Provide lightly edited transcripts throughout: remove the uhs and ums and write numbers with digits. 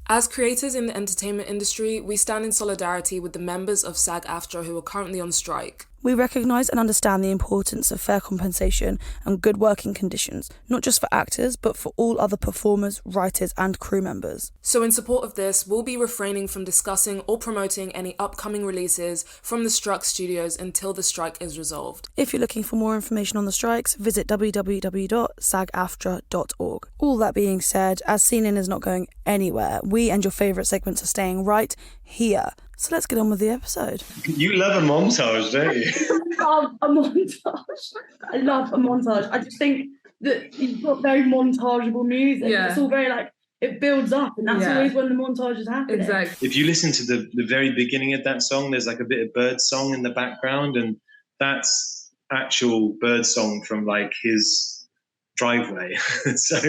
As creators in the entertainment industry, we stand in solidarity with the members of SAG-AFTRA who are currently on strike. We recognise and understand the importance of fair compensation and good working conditions, not just for actors, but for all other performers, writers and crew members. So in support of this, we'll be refraining from discussing or promoting any upcoming releases from the Struts studios until the strike is resolved. If you're looking for more information on the strikes, visit www.sagaftra.org. All that being said, as Seen In is not going anywhere, we and your favourite segments are staying right here. So let's get on with the episode. You love a montage, don't you? I love a montage. I love a montage. I just think that you've got very montageable music. Yeah. It's all very it builds up, and that's always when the montage is happening. Exactly. If you listen to the very beginning of that song, there's like a bit of bird song in the background, and that's actual bird song from like his driveway. So,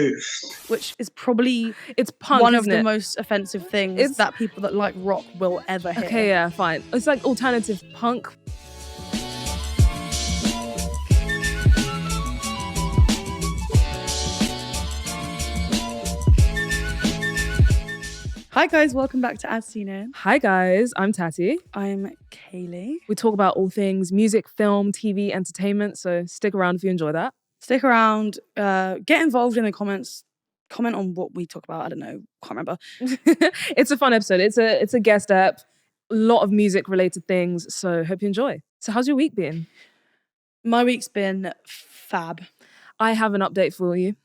Which is probably It's punk, one of isn't the it? most offensive things that people that like rock will ever hear. Okay, yeah, fine. It's like alternative punk. Hi guys, welcome back to As Seen In. Hi guys, I'm Tati. I'm Kaylee. We talk about all things music, film, TV, entertainment, so stick around if you enjoy that. Stick around, get involved in the comments, comment on what we talk about. I don't know, can't remember. It's a fun episode. It's a guest app, a lot of music related things, so hope you enjoy. So how's your week been? My week's been fab. I have an update for you.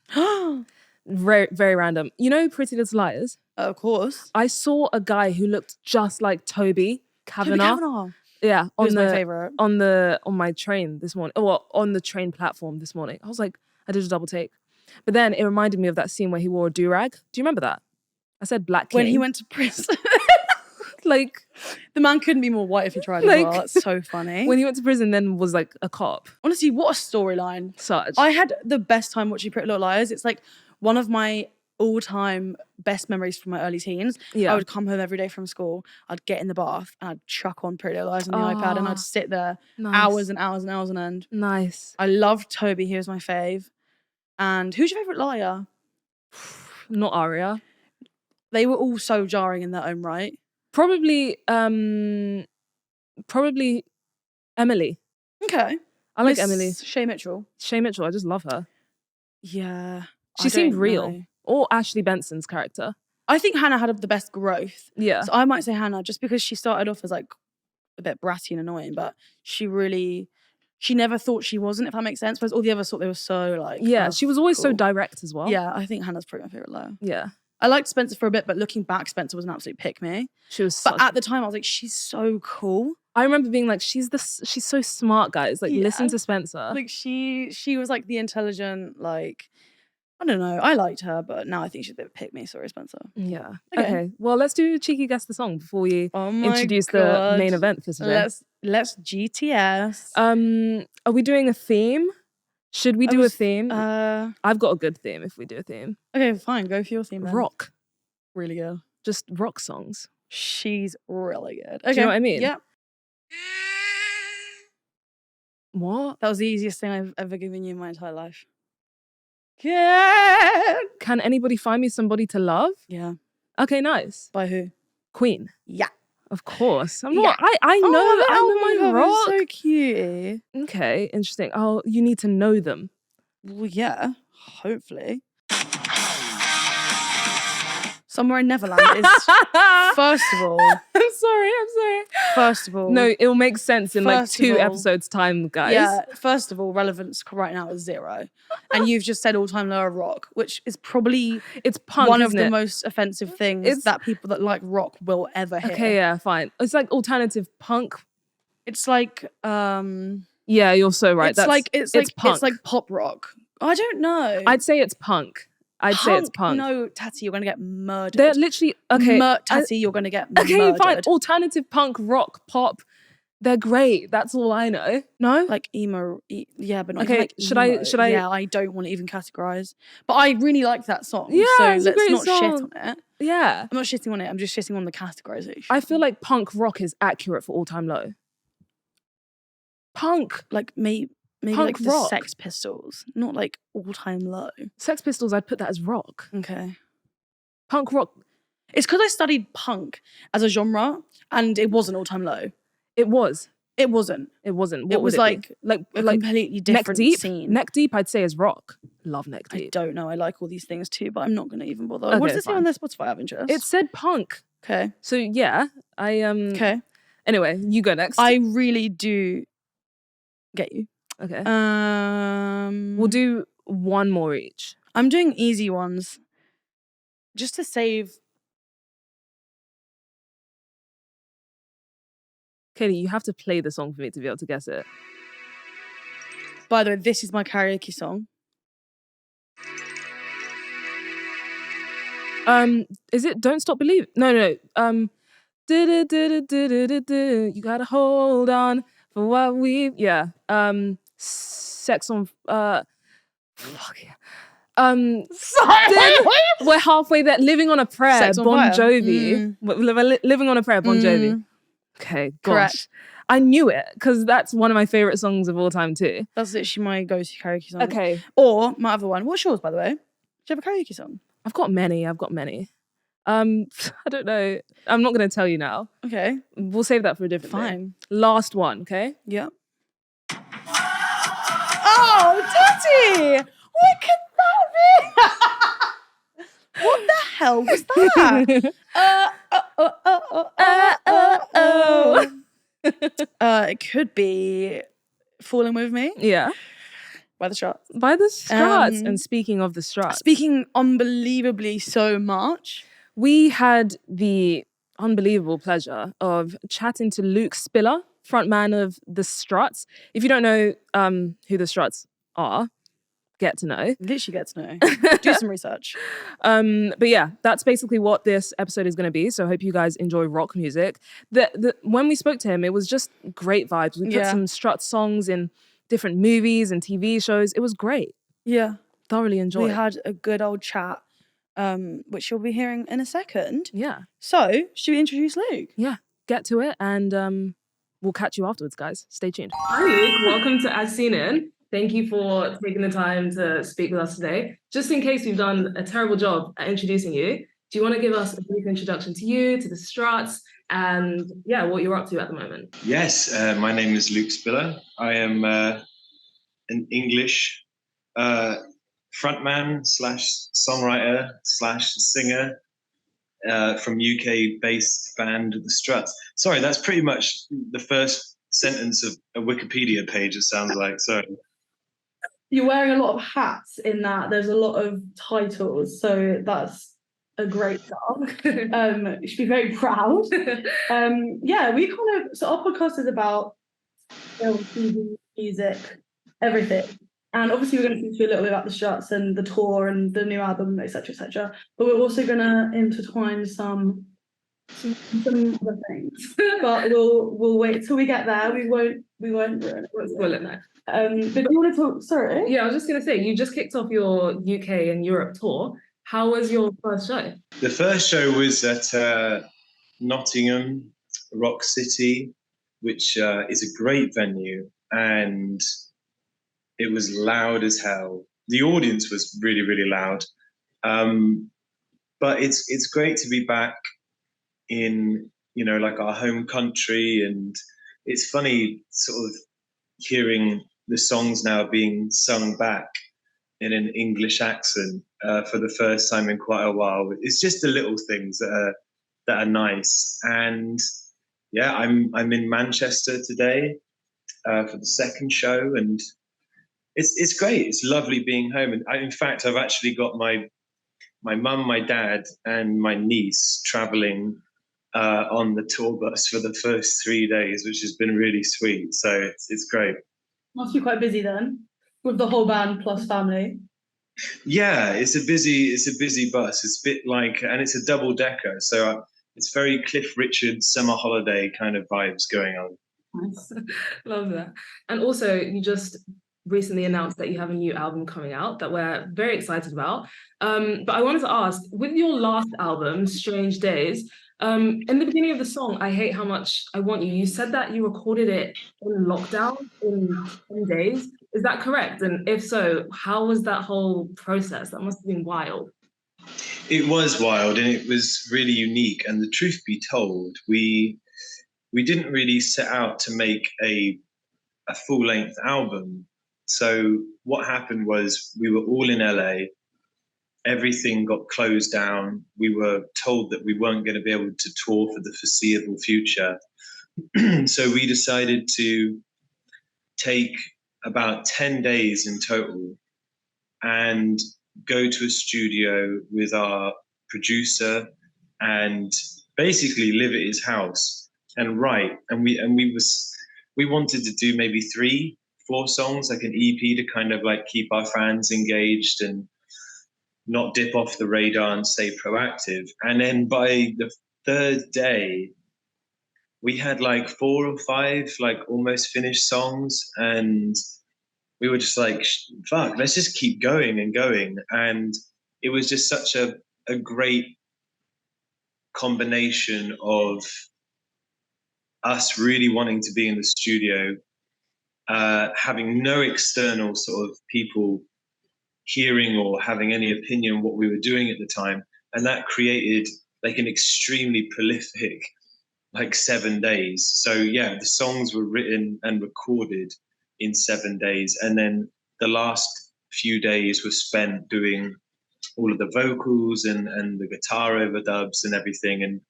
Very, very random. You know Pretty Little Liars? Of course. I saw a guy who looked just like Toby Kavanagh. Yeah, He was my favourite. on my train this morning. Well, on the train platform this morning. I was like, I did a double take. But then it reminded me of that scene where he wore a do-rag. Do you remember that? I said Black King. When he went to prison. Like, the man couldn't be more white if he tried as well. That's so funny. when he went to prison then was like a cop. Honestly, what a storyline. Such. I had the best time watching Pretty Little Liars. It's like one of my all-time best memories from my early teens. Yeah. I would come home every day from school, I'd get in the bath and I'd chuck on Pretty Little Liars on the iPad and I'd sit there Nice. hours and hours and hours on end. Nice. I loved Toby, he was my fave. And who's your favourite liar? Not Aria. They were all so jarring in their own right. Probably Emily. Okay. I like Miss Emily. Shay Mitchell. Shay Mitchell, I just love her. Yeah. She I seemed don't real. know. Or Ashley Benson's character. I think Hannah had the best growth. Yeah. So I might say Hannah just because she started off as like a bit bratty and annoying, but she never thought she wasn't, if that makes sense. Whereas all the others thought they were so like... Yeah, oh, she was always so cool. direct as well. Yeah, I think Hannah's probably my favourite liar. Yeah. I liked Spencer for a bit, but looking back, Spencer was an absolute pick-me. She was But at the time, I was like, she's so cool. I remember being like, she's so smart, guys. Like, Yeah. listen to Spencer. Like she was like the intelligent, like, I don't know. I liked her, but now I think she's a bit of a pick-me. Sorry, Spencer. Yeah. Okay. Okay. Well, let's do cheeky guess the song before we Oh my introduce the God. main event for today. Let's GTS. Are we doing a theme? Should we do a theme? Okay, I've got a good theme if we do a theme. fine. Go for your theme then. Rock. Really good. Just rock songs. She's really good. Do you know what I mean? Yeah. What? That was the easiest thing I've ever given you in my entire life. Can anybody find me somebody to love? Yeah. Okay, nice. By who? Queen. Yeah. Of course. I'm Yeah. not. I know. I know my rock. So cute. Okay, interesting. Oh, you need to know them. Well, yeah. Hopefully. Somewhere in Neverland is. First of all. I'm sorry. First of all. No, it will make sense in like First of 2 all- episodes time, guys. Yeah. First of all, relevance right now is 0, and you've just said all-time low rock, which is probably It's punk, one of isn't the it? most offensive things It's- that people that like rock will ever hear. Okay, yeah, fine. It's like alternative punk. It's like Yeah, you're so right. it's punk. like pop rock. I don't know. I'd say it's punk. I'd say it's punk. No, Tati, you're gonna get murdered. They're literally okay. Tati, you're gonna get Okay, murdered. fine. Alternative punk, rock, pop. They're great. That's all I know. No? Like emo, yeah, but not Okay, even like should I- emo. should I- Yeah, I don't want to even categorize. But I really like that song. Yeah, so it's a let's great not shit song. on it. Yeah. I'm not shitting on it. I'm just shitting on the categorization. I feel like punk rock is accurate for all time low. Punk. like maybe Punk like the rock. Sex Pistols, not like all time low. Sex Pistols, I'd put that as rock. Okay. Punk rock. It's because I studied punk as a genre, and it wasn't all time low. It was. It wasn't. It wasn't. What It was would it be? like a completely different Neck Deep? scene. Neck Deep, I'd say, is rock. Love Neck I Deep. don't know. I like all these things too, but I'm not going to even bother. Okay, What does it say fine. on their Spotify? I have interest. It said punk. Okay. So yeah, Okay. Anyway, you go next. I really do get you. Okay. We'll We'll do one more each. I'm doing easy ones, just to save. Katie, you have to play the song for me to be able to guess it. By the way, this is my karaoke song. Is it Don't Stop Believing? No. You gotta hold on for what we. Yeah. Sex on. Fuck yeah. Sorry, We're halfway there. Living on a Prayer. Sex on Bon Fire. Jovi. Living on a Prayer. Bon Jovi. Okay. Gosh. Correct. I knew it because that's one of my favorite songs of all time too. That's literally my go-to karaoke song. Okay. Or my other one. What's yours, by the way? Do you have a karaoke song? I've got many. I don't know. I'm not going to tell you now. Okay. We'll save that for a different day. Fine. Last one, okay? Yep. Oh, Daddy! What could that be? What the hell was that? It could be Falling With Me Yeah. by the Struts. By the Struts. And speaking of the Struts. Speaking unbelievably so much. We had the unbelievable pleasure of chatting to Luke Spiller, frontman of the Struts. If you don't know who the Struts are, get to know. Literally get to know. Do some research. But yeah, that's basically what this episode is going to be. So I hope you guys enjoy rock music. When we spoke to him, it was just great vibes. We put some Struts songs in different movies and TV shows. It was great. Yeah. Thoroughly enjoyed. We had a good old chat, which you'll be hearing in a second. Yeah. So, should we introduce Luke? Yeah. Get to it and we'll catch you afterwards, guys. Stay tuned. Hi, Luke. Welcome to As Seen In. Thank you for taking the time to speak with us today. Just in case we've done a terrible job at introducing you, do you want to give us a brief introduction to you, to the Struts, and what you're up to at the moment? Yes, my name is Luke Spiller. I am an English frontman / songwriter / singer from UK-based band The Struts. Sorry, that's pretty much the first sentence of a Wikipedia page, it sounds like. Sorry. You're wearing a lot of hats in that. There's a lot of titles, so that's a great job. You should be very proud. We kind of, so our podcast is about film, TV, music, everything. And obviously we're going to teach you a little bit about the Struts and the tour and the new album, etc., etc. But we're also going to intertwine some other things. But we'll wait till we get there. We won't ruin it. What's it now? But do you want to talk? Sorry. Yeah, I was just going to say, you just kicked off your UK and Europe tour. How was your first show? The first show was at Nottingham Rock City, which is a great venue, and it was loud as hell. The audience was really, really loud. But it's great to be back in, like our home country, and it's funny sort of hearing the songs now being sung back in an English accent for the first time in quite a while. It's just the little things that are nice. And yeah, I'm in Manchester today for the second show, and it's great. It's lovely being home. And in fact, I've actually got my mum, my dad, and my niece traveling on the tour bus for the first 3 days, which has been really sweet. So it's great. Must be quite busy then, with the whole band plus family. Yeah, it's a busy bus. It's a bit like, and it's a double decker, so it's very Cliff Richard summer holiday kind of vibes going on. Nice. Love that. And also, you just recently announced that you have a new album coming out that we're very excited about. But I wanted to ask, with your last album, Strange Days, in the beginning of the song, I Hate How Much I Want You, you said that you recorded it in lockdown in 10 days. Is that correct? And if so, how was that whole process? That must have been wild. It was wild and it was really unique. And the truth be told, we didn't really set out to make a full length album. So what happened was we were all in LA. Everything got closed down. We were told that we weren't going to be able to tour for the foreseeable future. So we decided to take about 10 days in total and go to a studio with our producer and basically live at his house and write. And we wanted to do maybe 3-4 songs, like an EP, to kind of like keep our fans engaged and not dip off the radar and stay proactive. And then by the third day, we had like 4 or 5 like almost finished songs, and we were just like, fuck, let's just keep going and going. And it was just such a great combination of us really wanting to be in the studio, having no external sort of people hearing or having any opinion on what we were doing at the time. And that created like an extremely prolific, like 7 days. So yeah, the songs were written and recorded in 7 days. And then the last few days were spent doing all of the vocals and the guitar overdubs and everything. And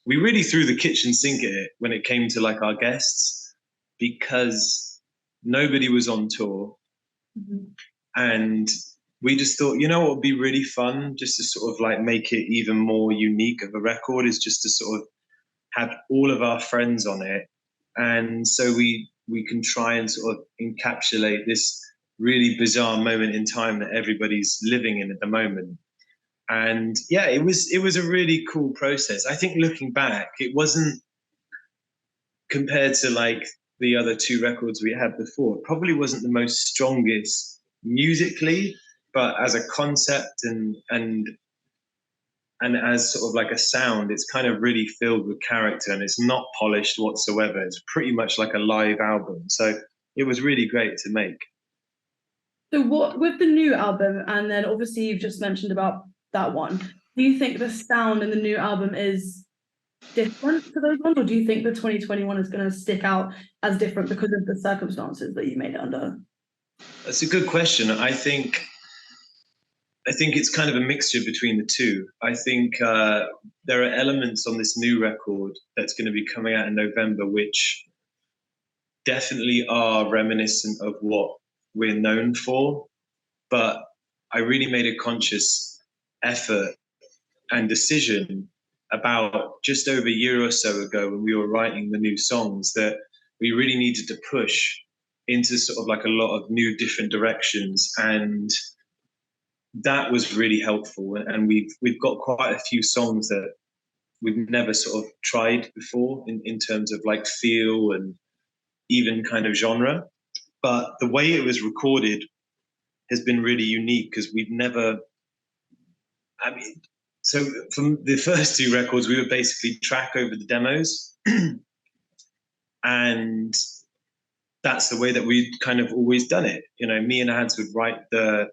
we really threw the kitchen sink at it when it came to like our guests, because nobody was on tour. Mm-hmm. And we just thought, you know what would be really fun, just to sort of like make it even more unique of a record, is just to sort of have all of our friends on it. And so we can try and sort of encapsulate this really bizarre moment in time that everybody's living in at the moment. And yeah, it was a really cool process. I think looking back, it wasn't, compared to like the other 2 records we had before, it probably wasn't the most strongest musically, but as a concept and as sort of like a sound, it's kind of really filled with character and it's not polished whatsoever. It's pretty much like a live album. So it was really great to make. So what, with the new album, and then obviously you've just mentioned about that one, do you think the sound in the new album is different to those ones, or do you think the 2021 is going to stick out as different because of the circumstances that you made it under? That's a good question. I think it's kind of a mixture between the two. I think there are elements on this new record that's going to be coming out in November which definitely are reminiscent of what we're known for. But I really made a conscious effort and decision about just over a year or so ago, when we were writing the new songs, that we really needed to push into sort of like a lot of new different directions. And that was really helpful. And we've got quite a few songs that we've never sort of tried before in terms of like feel and even kind of genre. But the way it was recorded has been really unique, because we've never, I mean, so from the first 2 records, we would basically track over the demos. And that's the way that we'd kind of always done it. You know, me and Ads would write the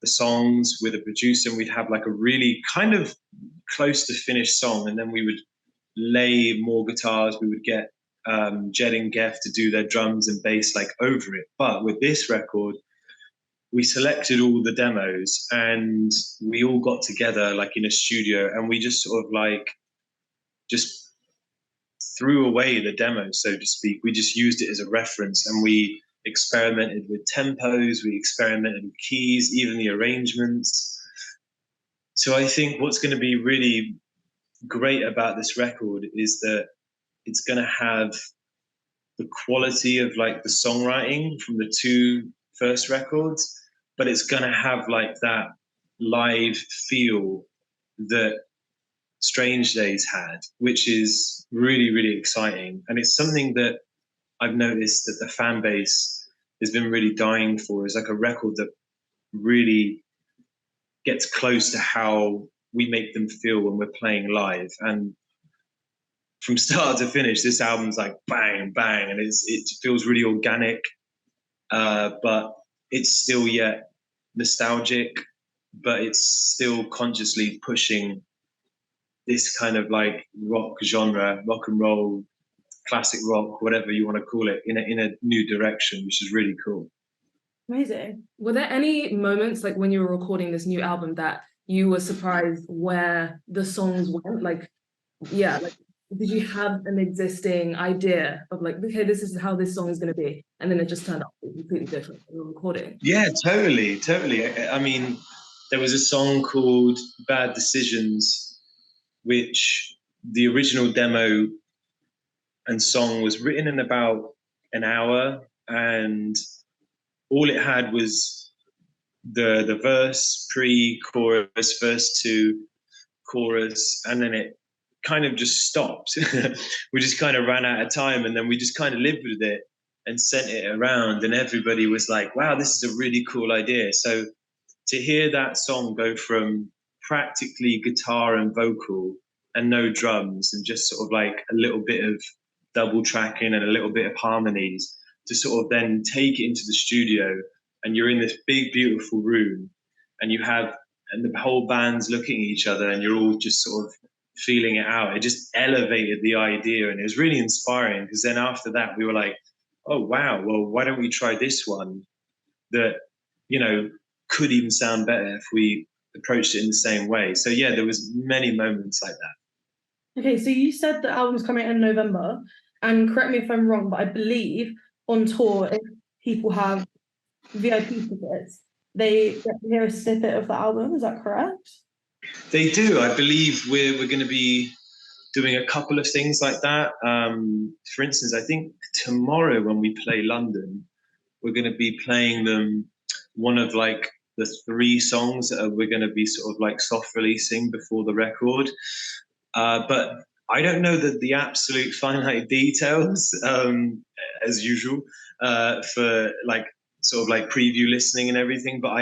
songs with a producer, and we'd have like a really kind of close to finished song, and then we would lay more guitars. We would get Jed and Geff to do their drums and bass like over it. But with this record, we selected all the demos and we all got together like in a studio, and we just sort of like just threw away the demos, so to speak. We just used it as a reference, and we experimented with tempos, we experimented with keys, even the arrangements. So I think what's going to be really great about this record is that it's going to have the quality of like the songwriting from the 2 first records, but it's going to have like that live feel that Strange Days had, which is really, really exciting. And it's something that I've noticed that the fan base has been really dying for, is like a record that really gets close to how we make them feel when we're playing live. And from start to finish, this album's like bang, bang, and it feels really organic, but it's still yet nostalgic. but it's still consciously pushing this kind of like rock genre, rock and roll, classic rock, whatever you want to call it, in a new direction, which is really cool. Amazing. Were there any moments like when you were recording this new album that you were surprised where the songs went? Like, yeah, like did you have an existing idea of like, okay, this is how this song is going to be, and then it just turned out completely different when you were recording? Yeah, totally. I mean, there was a song called Bad Decisions, which the original demo and song was written in about an hour, and all it had was the verse, pre-chorus, verse two, chorus, and then it kind of just stopped. We just kind of ran out of time, and then we just kind of lived with it and sent it around, and everybody was like, wow, this is a really cool idea. So to hear that song go from practically guitar and vocal and no drums and just sort of like a little bit of double tracking and a little bit of harmonies, to sort of then take it into the studio, and you're in this big beautiful room, and you have, and the whole band's looking at each other, and you're all just sort of feeling it out. It just elevated the idea, and it was really inspiring, because then after that we were like, oh wow, well, why don't we try this one that, you know, could even sound better if we approached it in the same way. So yeah, there was many moments like that. Okay, so you said the album's coming out in November, and correct me if I'm wrong, but I believe on tour, if people have VIP tickets, they get to hear a snippet of the album. Is that correct? They do. I believe we're going to be doing a couple of things like that. For instance, I think tomorrow when we play London, we're going to be playing them one of like the 3 songs that we're going to be sort of like soft releasing before the record. But I don't know the absolute finite details, as usual, for like sort of like preview listening and everything. But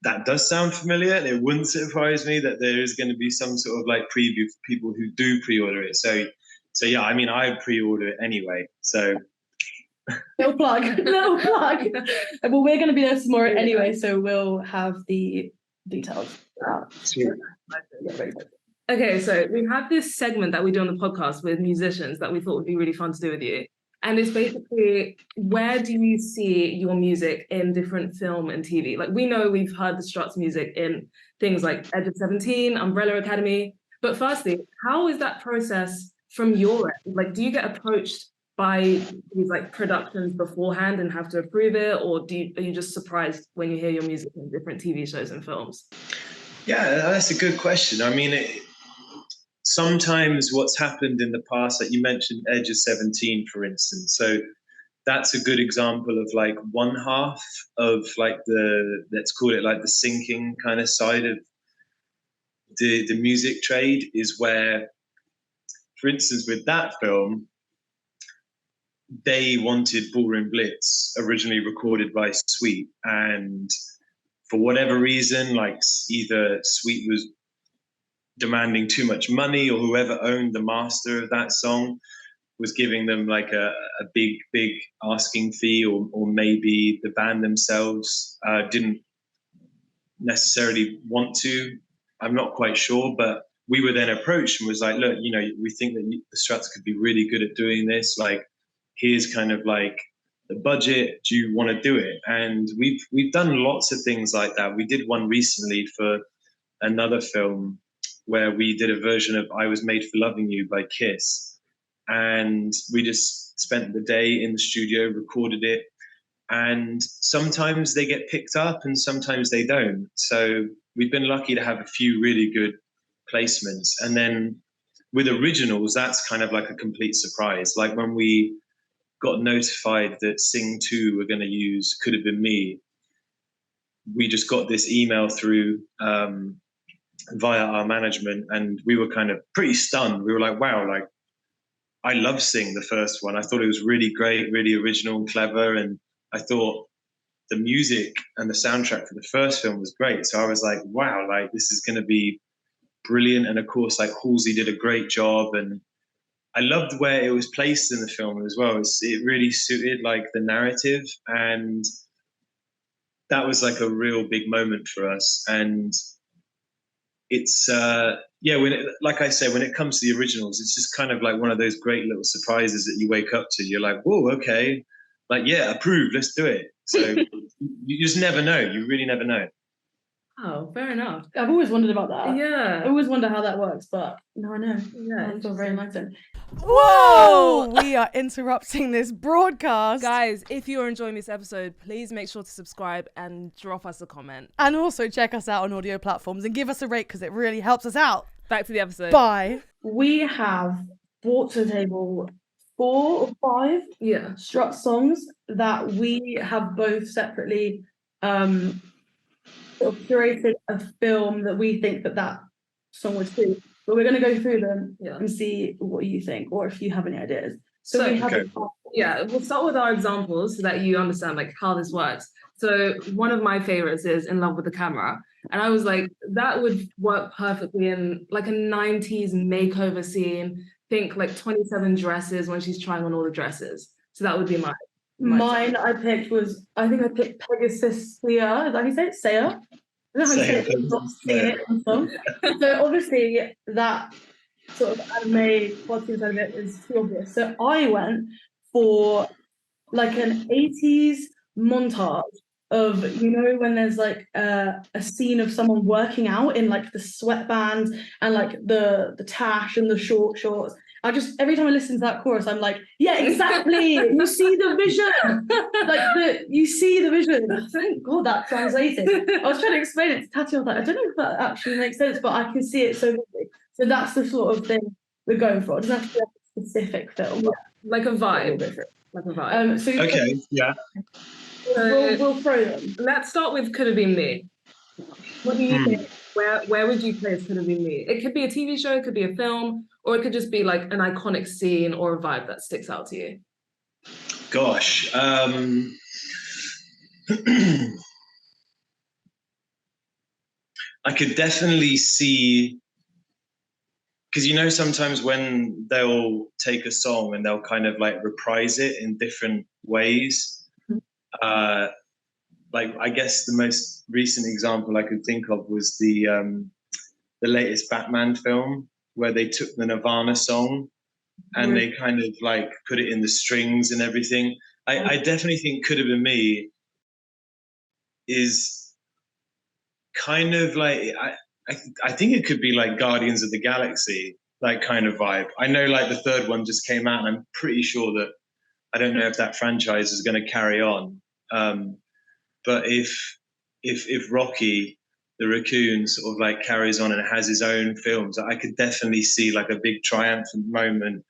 that does sound familiar, and it wouldn't surprise me that there is going to be some sort of like preview for people who do pre-order it. So yeah, I mean, I pre-order it anyway. So Little plug, little plug. Well, we're going to be there tomorrow anyway, so we'll have the details. Okay, so we have this segment that we do on the podcast with musicians that we thought would be really fun to do with you. And it's basically, where do you see your music in different film and TV? Like, we know we've heard the Struts music in things like Edge of 17, Umbrella Academy. But firstly, how is that process from your end? Like, do you get approached by these like productions beforehand and have to approve it? Or are you just surprised when you hear your music in different TV shows and films? yeah, that's a good question. I mean, sometimes what's happened in the past, like you mentioned Edge of 17, for instance. So that's a good example of like one half of like let's call it like the sinking kind of side of the music trade, is where, for instance, with that film, they wanted Ballroom Blitz originally recorded by Sweet, and for whatever reason, like either Sweet was demanding too much money, or whoever owned the master of that song was giving them like a big asking fee, or maybe the band themselves didn't necessarily want to. I'm not quite sure, but we were then approached and was like, look, you know, we think that the Struts could be really good at doing this. Like, here's kind of like the budget. Do you want to do it? And we've done lots of things like that. We did one recently for another film where we did a version of I Was Made for Loving You by Kiss. And we just spent the day in the studio, recorded it. And sometimes they get picked up and sometimes they don't. So we've been lucky to have a few really good placements. And then with originals, that's kind of like a complete surprise. Like when we got notified that Sing 2 were going to use Could Have Been Me, we just got this email through via our management, and we were kind of pretty stunned. We were like, wow, like, I love Sing, the first one. I thought it was really great, really original and clever. And I thought the music and the soundtrack for the first film was great. So I was like, wow, like this is going to be brilliant. And of course, like Halsey did a great job. And I loved where it was placed in the film as well. It really suited like the narrative. And that was like a real big moment for us. And it's like I say, when it comes to the originals, it's just kind of like one of those great little surprises that you wake up to. You're like, whoa, okay, like, yeah, approved, let's do it. So you just never know. You really never know. Oh, fair enough. I've always wondered about that. Yeah. I always wonder how that works, but now I know. Yeah, I feel very enlightened. Whoa! We are interrupting this broadcast. Guys, if you're enjoying this episode, please make sure to subscribe and drop us a comment. And also check us out on audio platforms and give us a rate because it really helps us out. Back to the episode. Bye. We have brought to the table 4 or 5 Struts songs that we have both separately sort of curated a film that we think that song would suit. But we're going to go through them and see what you think, or if you have any ideas. So we have we'll start with our examples so that you understand like how this works. So one of my favorites is In Love with the Camera. And I was like, that would work perfectly in like a 90s makeover scene. Think like 27 dresses when she's trying on all the dresses. So that would be mine. I think I picked Pegasus. Is that how you say it? Saya? I don't know how you say it. I'm not seeing it on film. So obviously that sort of anime cartoon side of it is too obvious. So I went for like an 80s montage of, you know, when there's like a scene of someone working out in like the sweatbands and like the tash and the short shorts. I just, every time I listen to that chorus, I'm like, yeah, exactly. You see the vision. You see the vision. Thank God that translated. I was trying to explain it to Tati. I was like, I don't know if that actually makes sense, but I can see it so vividly. So that's the sort of thing we're going for. It doesn't have to be a specific film. Yeah. Like a vibe. Like a vibe. Okay, yeah. We'll throw them. Let's start with Could Have Been Me. What do you think? Where would you place Could Have Been Me? It could be a TV show, it could be a film, or it could just be like an iconic scene or a vibe that sticks out to you. Gosh. I could definitely see, because you know sometimes when they'll take a song and they'll kind of like reprise it in different ways. Like I guess the most recent example I could think of was the latest Batman film, where they took the Nirvana song and they kind of like put it in the strings and everything. I definitely think Could Have Been Me is kind of like, I think it could be like Guardians of the Galaxy, like kind of vibe. I know like the third one just came out and I'm pretty sure that, I don't know if that franchise is going to carry on. But if Rocky the raccoon sort of like carries on and has his own films, I could definitely see like a big triumphant moment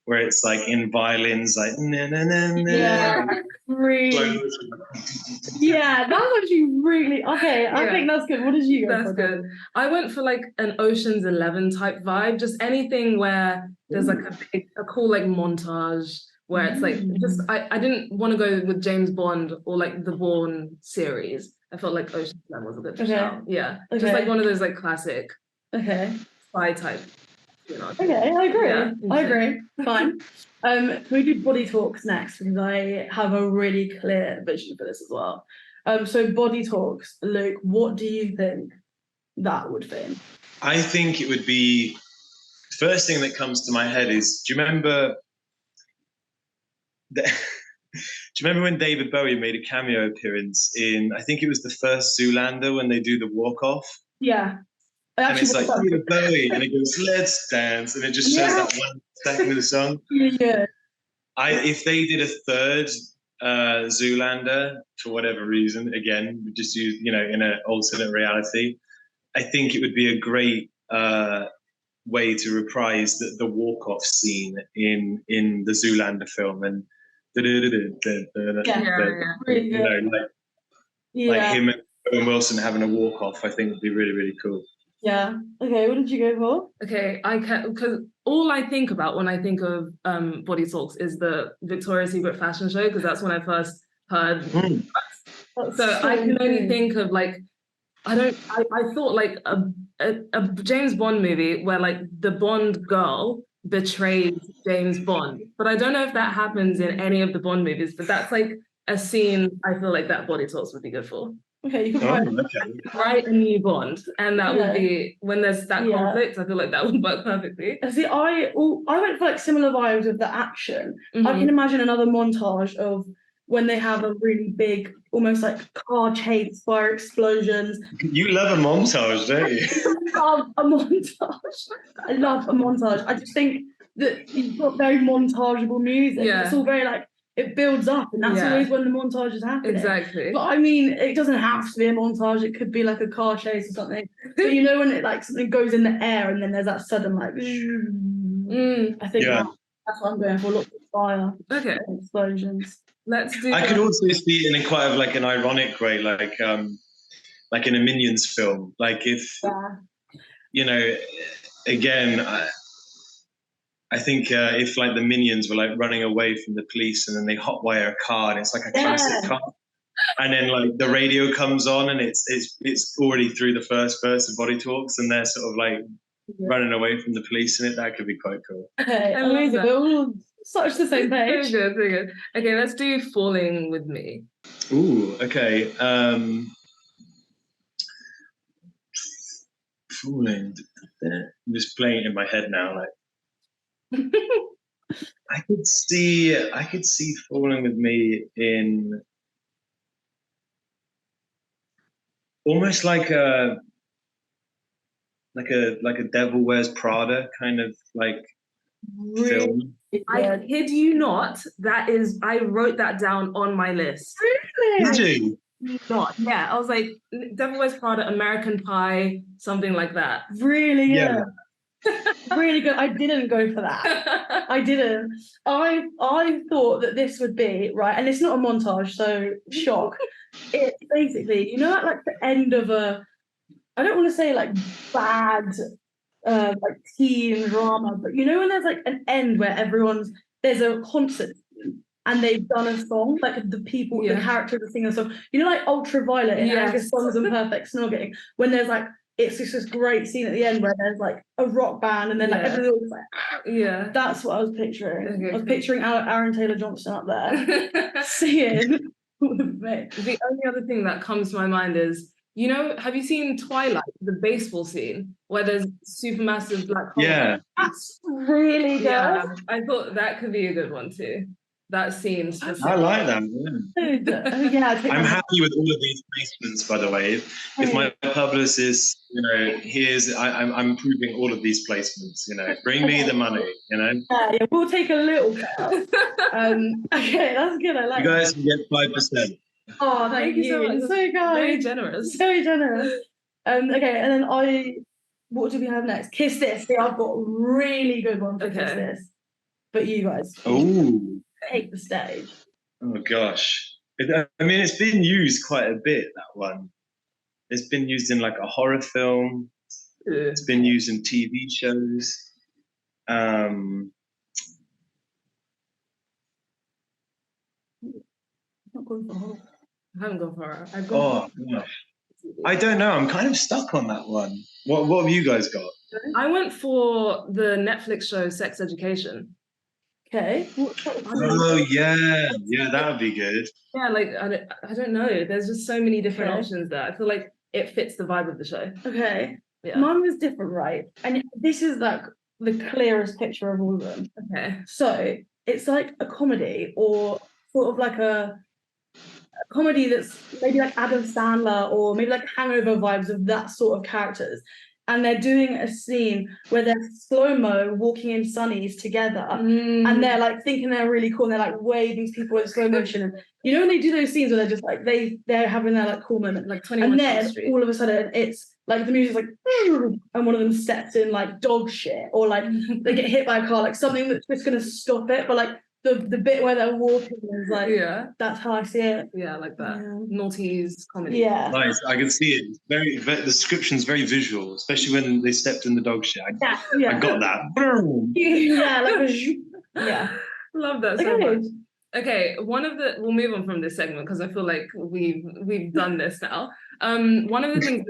where it's like in violins, like na na na na. Yeah, really. Yeah, that's actually really okay. I think that's good. What did you go for? That's good. I went for like an Ocean's 11 type vibe, just anything where there's like a cool like montage. Where it's like, just, I didn't want to go with James Bond or like the Bourne series. I felt like Ocean's 11 was a good shout. Yeah, just like one of those like classic spy type. You know. Okay, I agree. Yeah, I agree. Fine. Can we do body talks next? Because I have a really clear vision for this as well. So body talks, Luke, what do you think that would be? I think it would be, the first thing that comes to my head is, do you remember when David Bowie made a cameo appearance in, I think it was the first Zoolander when they do the walk off? Yeah. And it's like David Bowie, and it goes, let's dance, and it just shows that 1 second of the song. Yeah. If they did a third Zoolander, for whatever reason, again, just use, you know, in an alternate reality, I think it would be a great way to reprise the walk-off scene in the Zoolander film, and like him and Owen Wilson having a walk-off, I think would be really, really cool. Yeah. Okay, what did you go for? Okay, because all I think about when I think of body talks is the Victoria's Secret fashion show, because that's when I first heard. So I can only think of like, I thought like a James Bond movie where like the Bond girl betrays James Bond, but I don't know if that happens in any of the Bond movies, but that's like a scene I feel like that body talks would be good for. Okay, you could Oh, write. okay. Write a new Bond, and that would Yeah. be when there's that Yeah. conflict. I feel like that would work perfectly. See, I went for like similar vibes with the action. I Mhm. can imagine another montage of when they have a really big, almost like car chase, fire explosions. You love a montage, don't you? I love a montage. I love a montage. I just think that you've got very montageable music. Yeah. It's all very like it builds up, and that's Yeah. always when the montage is happening. Exactly. But I mean, it doesn't have to be a montage. It could be like a car chase or something. But you know when it like something goes in the air and then there's that sudden like. I think Yeah. that's what I'm going for. Lots of fire, Okay. explosions. Let's do. I could also see it in quite of like an ironic way, like in a Minions film. Like if you know, again, I think if like the Minions were like running away from the police and then they hotwire a car and it's like a classic car, and then like the radio comes on and it's already through the first verse of Body Talks and they're sort of like running away from the police in it. That could be quite cool. Okay, I love amazing. that. We're all such the same page. So good, so good. Okay, let's do Falling With Me. Ooh, okay. Falling. I'm just playing it in my head now. Like I could see Falling With Me in almost like a Devil Wears Prada kind of like film. I kid you not, I wrote that down on my list. Did you? Not, yeah. I was like, Devil Wears Prada, American Pie, something like that. Really good. Yeah. Really good. I didn't go for that. I didn't. I thought that this would be right, and it's not a montage, so shock. It's basically, you know, at like the end of a, I don't want to say like bad, like teen drama, but you know when there's like an end where there's a concert and they've done a song, like the people, the characters are singing a song. You know, like Ultraviolet in Angus Songs and Perfect Snogging, when there's like, it's just this great scene at the end where there's like a rock band and then like everyone's like, that's what I was picturing. Okay, I was picturing Aaron Taylor Johnson up there singing with me. The only other thing that comes to my mind is, you know, have you seen Twilight, the baseball scene where there's supermassive black hole? Yeah. That's really good. Yeah, I thought that could be a good one too. That scene specifically. I like that. Yeah. I'm happy with all of these placements, by the way. If my publicist, you know, I'm approving all of these placements. You know, bring me the money. You know. Yeah, we'll take a little bit. Okay, that's good. I like. You guys can get 5%. Oh, thank you so much. So kind. Very generous. Very generous. Okay, and then what do we have next? Kiss This. See, I've got a really good one for Kiss This. But you guys. Ooh. Take the stage. Oh gosh. I mean, it's been used quite a bit, that one. It's been used in like a horror film. It's been used in TV shows. Not going for horror. I haven't gone for it. Gosh. I don't know. I'm kind of stuck on that one. What have you guys got? I went for the Netflix show Sex Education. Okay. Oh yeah, that would be good. Yeah, like I don't know. There's just so many different options there. I feel like it fits the vibe of the show. Okay. Yeah. Mine was different, right? And this is like the clearest picture of all of them. Okay. So it's like a comedy or sort of like a comedy that's maybe like Adam Sandler or maybe like Hangover vibes of that sort of characters. And they're doing a scene where they're slow-mo walking in sunnies together and they're like thinking they're really cool and they're like waving to people in slow motion. And you know when they do those scenes where they're just like they're having their like cool moment, like 21 and then Street. all of a sudden it's like the music's like and one of them steps in like dog shit or like they get hit by a car, like something that's just gonna stop it, but like the bit where they're walking is like that's how I see it. Yeah, like that. Naughties comedy. Yeah. Nice. I can see it. It's the description's very visual, especially when they stepped in the dog shit. I got that. Yeah, like yeah. Love that so much. Okay, we'll move on from this segment because I feel like we've done this now. One of the things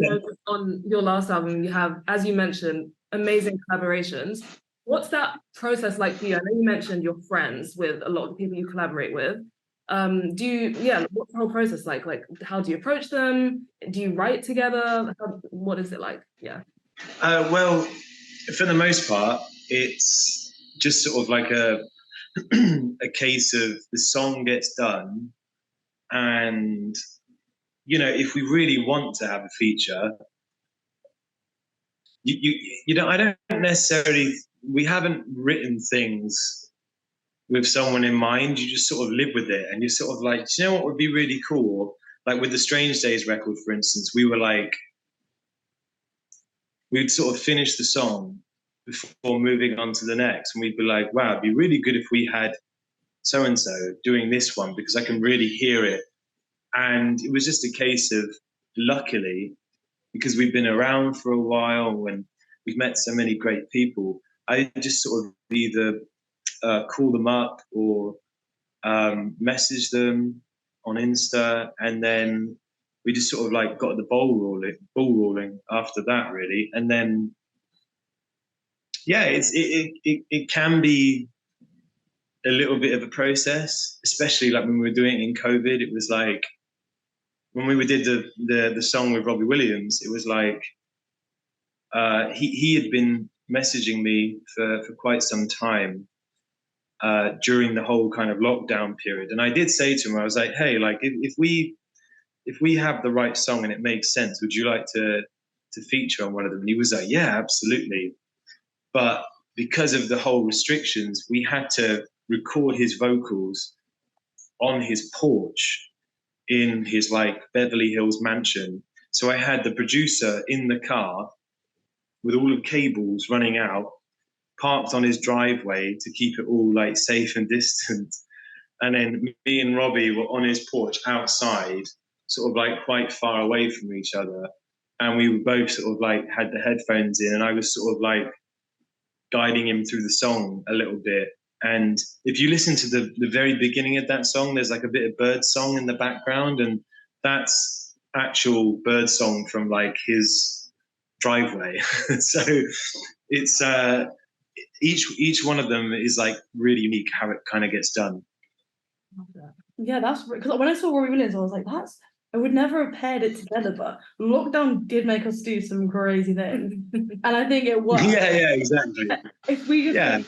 on your last album, you have, as you mentioned, amazing collaborations. What's that process like for you? I know you mentioned you're friends with a lot of the people you collaborate with. what's the whole process like? Like, how do you approach them? Do you write together? What is it like? Yeah. Well, for the most part, it's just sort of like a case of the song gets done, and if we really want to have a feature, you know, I don't necessarily. We haven't written things with someone in mind. You just sort of live with it, and you're sort of like, do you know what would be really cool? Like with the Strange Days record, for instance, we were like, we'd sort of finish the song before moving on to the next, and we'd be like, wow, it'd be really good if we had so and so doing this one because I can really hear it. And it was just a case of, luckily, because we've been around for a while and we've met so many great people, I just sort of either call them up or message them on Insta, and then we just sort of like got the ball rolling after that, really. And then it can be a little bit of a process, especially like when we were doing it in COVID. It was like when we did the song with Robbie Williams, it was like he had been messaging me for quite some time during the whole kind of lockdown period. And I did say to him, I was like, hey, like if we have the right song and it makes sense, would you like to feature on one of them? And he was like, yeah, absolutely. But because of the whole restrictions, we had to record his vocals on his porch in his like Beverly Hills mansion. So I had the producer in the car with all the cables running out, parked on his driveway to keep it all like safe and distant. And then me and Robbie were on his porch outside, sort of like quite far away from each other. And we were both sort of like had the headphones in, and I was sort of like guiding him through the song a little bit. And if you listen to the very beginning of that song, there's like a bit of bird song in the background, and that's actual bird song from like his driveway. So it's each one of them is like really unique how it kind of gets done. Yeah, that's because when I saw Robbie Williams, I was like, I would never have paired it together, but lockdown did make us do some crazy things. And I think it worked. Yeah, exactly. If we just think,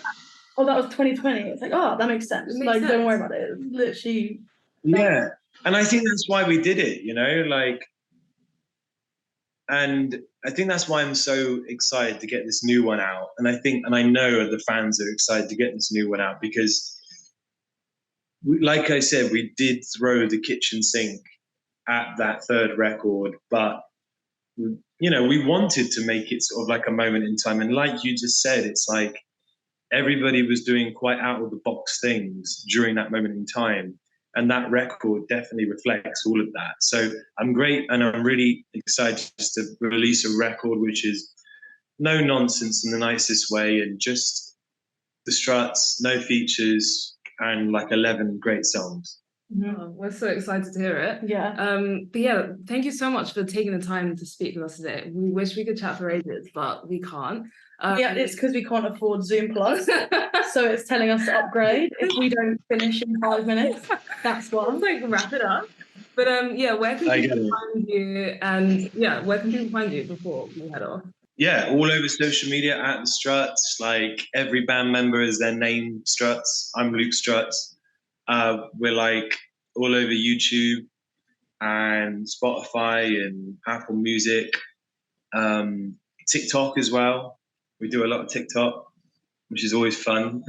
oh, that was 2020, it's like, oh, that makes sense. Don't worry about it. It's literally. Yeah. And I think that's why we did it, like, and I think that's why I'm so excited to get this new one out. And I know the fans are excited to get this new one out because, like I said, we did throw the kitchen sink at that third record, but we wanted to make it sort of like a moment in time. And like you just said, it's like everybody was doing quite out of the box things during that moment in time. And that record definitely reflects all of that. So I'm really excited just to release a record which is no nonsense in the nicest way, and just the Struts, no features, and like 11 great songs. Oh, we're so excited to hear it. Yeah. But yeah, thank you so much for taking the time to speak with us today. We wish we could chat for ages, but we can't. Yeah, it's because we can't afford Zoom Plus, so it's telling us to upgrade if we don't finish in 5 minutes. That's what. Like wrap it up. But yeah, where can people find you? And yeah, where can people find you before we head off? Yeah, all over social media at the Struts. Like every band member is their name, Struts. I'm Luke Struts. We're like all over YouTube and Spotify and Apple Music, TikTok as well. We do a lot of TikTok, which is always fun.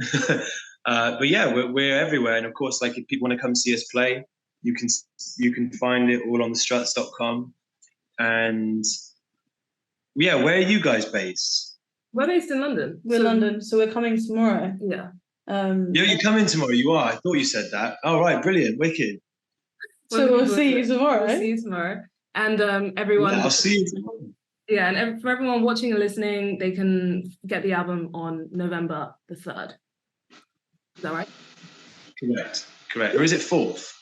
But yeah, we're everywhere. And of course, like if people want to come see us play, you can find it all on thestruts.com. And yeah, where are you guys based? We're based in London. We're London, so we're coming tomorrow. Yeah. You're coming tomorrow. You are. I thought you said that. Oh, right, brilliant, wicked. So we'll see you tomorrow. We'll see you tomorrow. And everyone. Yeah, I'll see you tomorrow. Yeah, and for everyone watching and listening, they can get the album on November the 3rd. Is that right? Correct. Or is it 4th?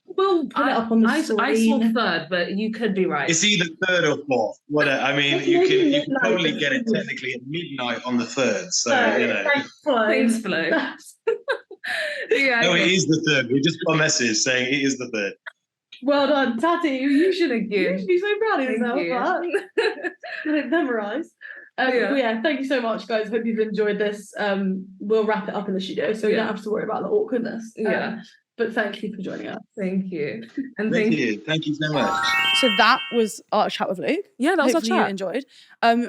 Well, put it up on the I saw 3rd, but you could be right. It's either 3rd or 4th. Whatever. I mean, you can probably get it technically at midnight on the 3rd. So Thanks, Flo. Thanks, Flo. Yeah, No, it is the third. We just got a message saying it is the third. Well done, Tati. You should Thank you. be so proud of Thank yourself. you. Got it memorised. Yeah. Well, yeah, thank you so much, guys. Hope you've enjoyed this. We'll wrap it up in the studio, so you don't have to worry about the awkwardness. Yeah. But thank you for joining us. Thank you. And Thank you. Thank you so much. So that was our chat with Luke. Yeah, that was our Hopefully you chat. enjoyed.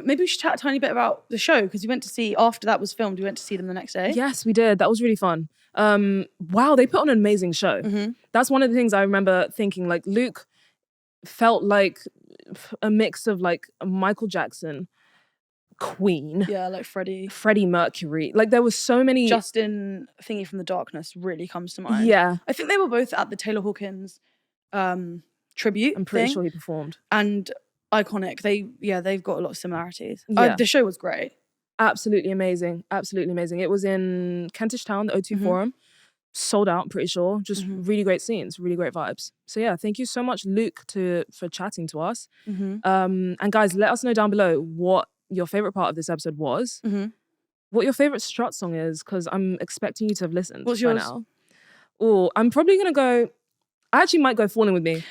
Maybe we should chat a tiny bit about the show, because we went to see, after that was filmed, we went to see them the next day. Yes, we did. That was really fun. Wow, they put on an amazing show. Mm-hmm. That's one of the things I remember thinking, like, Luke felt like a mix of like Michael Jackson, Queen, Yeah, like Freddie Mercury. Like, there was so many. Justin Thingy from the Darkness really comes to mind. Yeah, I think they were both at the Taylor Hawkins tribute. I'm pretty thing, sure he performed. and iconic. They've got a lot of similarities. Yeah. The show was great. Absolutely amazing. Absolutely amazing. It was in Kentish Town, the O2 Forum. Sold out, I'm pretty sure. Just really great scenes, really great vibes. So yeah, thank you so much, Luke, for chatting to us. And guys, let us know down below what your favorite part of this episode was. What your favorite Struts song is, because I'm expecting you to have listened. What's by yours? now. Or I'm probably gonna go. I actually might go Falling With Me.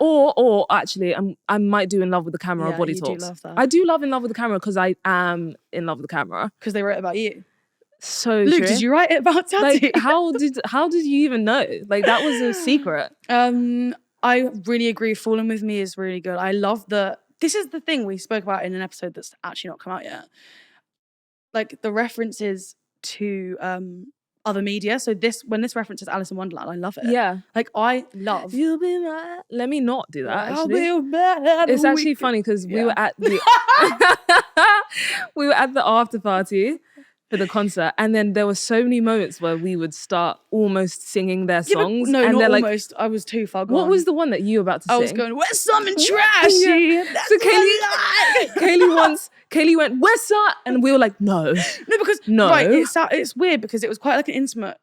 Or actually, I might do In Love With The Camera or Body you Talks. do love that. I do love In Love With The Camera because I am in love with the camera. Because they wrote it about you. So Luke, true. did you write it about Tati? Like, how did you even know? Like, that was a secret. I really agree. Falling With Me is really good. I love this is the thing we spoke about in an episode that's actually not come out yet. Like, the references to other media. So when this references Alice in Wonderland, I love it. Yeah. Like, I love. You'll be right. Let me not do that, I'll actually. be bad. It's actually funny because we were at the after party for the concert, and then there were so many moments where we would start almost singing their songs. No, and not they're like, almost. I was too far gone. what was the one that you were about to sing? I was going, where's something trashy? Yeah. That's So what I like. Kaylee went, where's that? And we were like, no. No, because No. right, it's weird because it was quite like an intimate,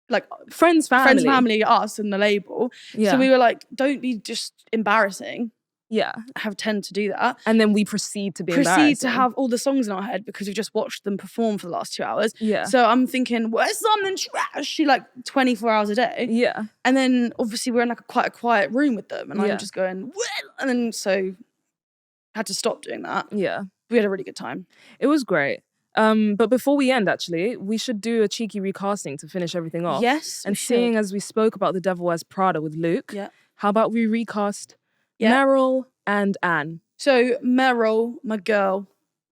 like Friends, family. us and the label. Yeah. So we were like, don't be just embarrassing. Yeah. Tend to do that. And then we proceed to be Proceed embarrassing. to have all the songs in our head because we've just watched them perform for the last 2 hours. Yeah. So I'm thinking, where's something trashy, like 24 hours a day? Yeah. And then obviously we're in like quite a quiet room with them, and Yeah. I'm just going, well, and then so had to stop doing that. Yeah. We had a really good time. It was great. But before we end, actually, we should do a cheeky recasting to finish everything off. Yes. And we should. seeing as we spoke about The Devil Wears Prada with Luke, Yeah. how about we recast Yeah. Meryl and Anne? So Meryl, my girl,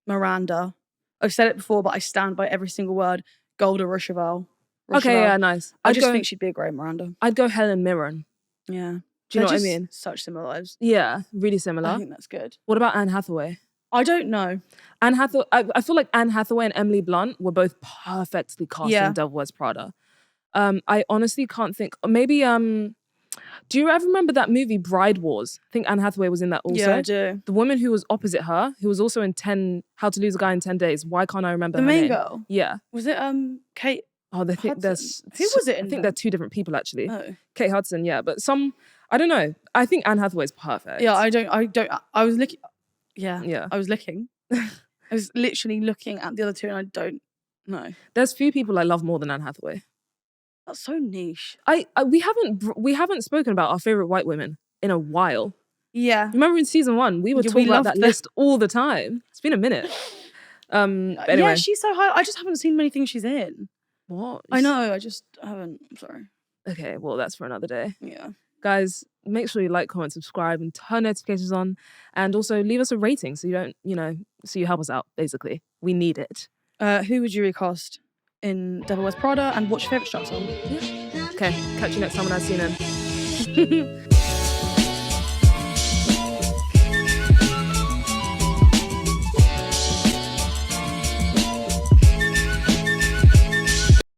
Miranda. I've said it before, but I stand by every single word. Golda Rochevelle. Okay, yeah, nice. I just think she'd be a great Miranda. I'd go Helen Mirren. Yeah. Do you know what I They're mean? just such similar lives. Yeah, really I similar. think that's good. What about Anne Hathaway? I don't know. Anne Hathaway. I feel like Anne Hathaway and Emily Blunt were both perfectly cast Yeah. in Devil Wears Prada. I honestly can't think. Maybe do you ever remember that movie Bride Wars? I think Anne Hathaway was in that also. Yeah, I do. The woman who was opposite her, who was also in How to Lose a Guy in 10 Days. Why can't I remember The her main name? girl. Yeah. Was it Kate? Oh, they think Hudson. there's. Who was it in I think there? they're two different people actually. Oh. Kate Hudson, yeah, but I don't know. I think Anne Hathaway's perfect. Yeah, I don't. I was looking. Yeah. Yeah. I was looking. I was literally looking at the other two, and I don't know. There's few people I love more than Anne Hathaway. That's so niche. We haven't spoken about our favorite white women in a while. Yeah. Remember in season 1, we were Yeah, talking we about that loved the- list all the time. It's been a minute. But anyway. Yeah, she's so high. I just haven't seen many things she's in. What? I know. I just haven't. I'm sorry. Okay, well, that's for another day. Yeah. Guys, make sure you like, comment, subscribe, and turn notifications on. And also leave us a rating so you don't, so you help us out, basically. We need it. Who would you recast in Devil Wears Prada, and what's your favourite Struts song? Okay, catch you next time on I've seen him.